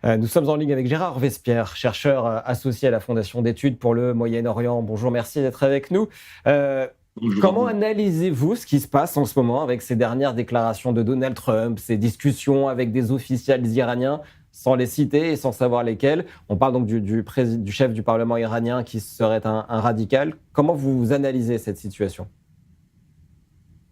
Nous sommes en ligne avec Gérard Vespierre, chercheur associé à la Fondation d'études pour le Moyen-Orient. Bonjour, merci d'être avec nous. Euh, Comment Bonjour. analysez-vous ce qui se passe en ce moment avec ces dernières déclarations de Donald Trump, ces discussions avec des officiels iraniens, sans les citer et sans savoir lesquels? On parle donc du chef du Parlement iranien qui serait un radical. Comment vous analysez cette situation?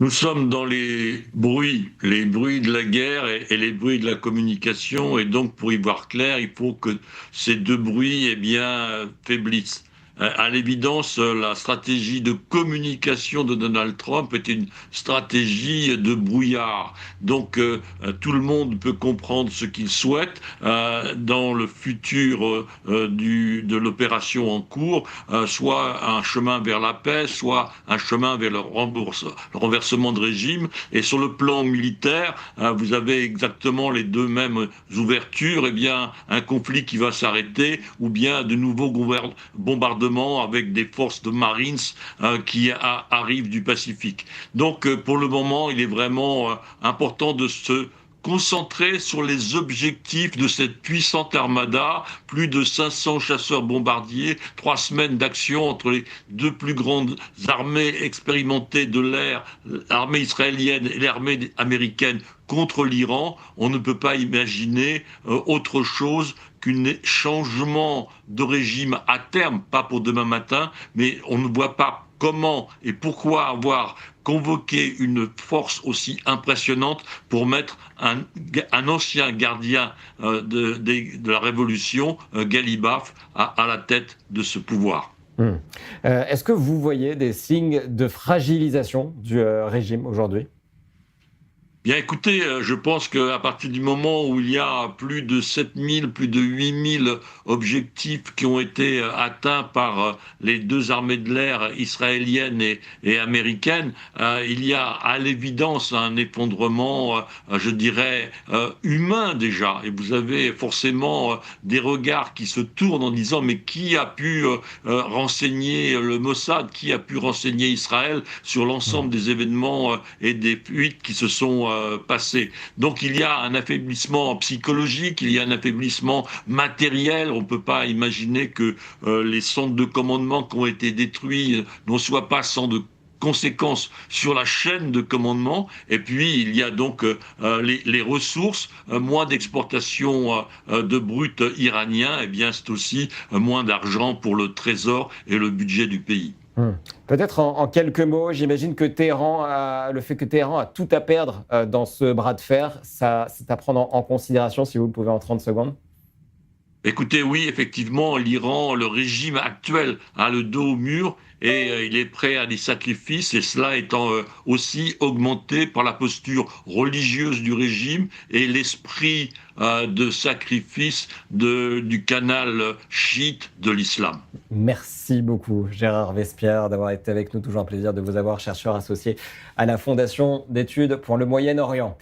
Nous sommes dans les bruits de la guerre et les bruits de la communication, et donc pour y voir clair, il faut que ces deux bruits faiblissent. À l'évidence, la stratégie de communication de Donald Trump est une stratégie de brouillard. Donc tout le monde peut comprendre ce qu'il souhaite dans le futur de l'opération en cours, soit un chemin vers la paix, soit un chemin vers le renversement de régime. Et sur le plan militaire, vous avez exactement les deux mêmes ouvertures. Eh bien, un conflit qui va s'arrêter, ou bien de nouveaux bombardements avec des forces de Marines arrivent du Pacifique. Donc, pour le moment, il est vraiment important de se concentrer sur les objectifs de cette puissante armada, plus de 500 chasseurs bombardiers, 3 semaines d'action entre les deux plus grandes armées expérimentées de l'air, l'armée israélienne et l'armée américaine contre l'Iran. On ne peut pas imaginer autre chose qu'un changement de régime à terme, pas pour demain matin, mais on ne voit pas comment et pourquoi avoir convoqué une force aussi impressionnante pour mettre un ancien gardien de la Révolution, Galibaf, à la tête de ce pouvoir. Hmm. Est-ce que vous voyez des signes de fragilisation du régime aujourd'hui? Bien écoutez, je pense qu'à partir du moment où il y a plus de 7 000, plus de 8 000 objectifs qui ont été atteints par les deux armées de l'air israéliennes et américaines, il y a à l'évidence un effondrement, je dirais, humain déjà. Et vous avez forcément des regards qui se tournent en disant mais qui a pu renseigner le Mossad, qui a pu renseigner Israël sur l'ensemble des événements et des fuites qui se sont passées. Donc il y a un affaiblissement psychologique, il y a un affaiblissement matériel. On ne peut pas imaginer que les centres de commandement qui ont été détruits ne soient pas sans de conséquences sur la chaîne de commandement. Et puis il y a donc les ressources, moins d'exportation de brut iranien, et bien c'est aussi moins d'argent pour le trésor et le budget du pays. Hmm. Peut-être en quelques mots, j'imagine que le fait que Téhéran a tout à perdre dans ce bras de fer, ça, c'est à prendre en considération si vous le pouvez en 30 secondes. Écoutez, oui, effectivement, l'Iran, le régime actuel a le dos au mur et il est prêt à des sacrifices, et cela étant aussi augmenté par la posture religieuse du régime et l'esprit de sacrifice du canal chiite de l'islam. Merci beaucoup, Gérard Vespierre, d'avoir été avec nous. Toujours un plaisir de vous avoir, chercheur associé à la Fondation d'études pour le Moyen-Orient.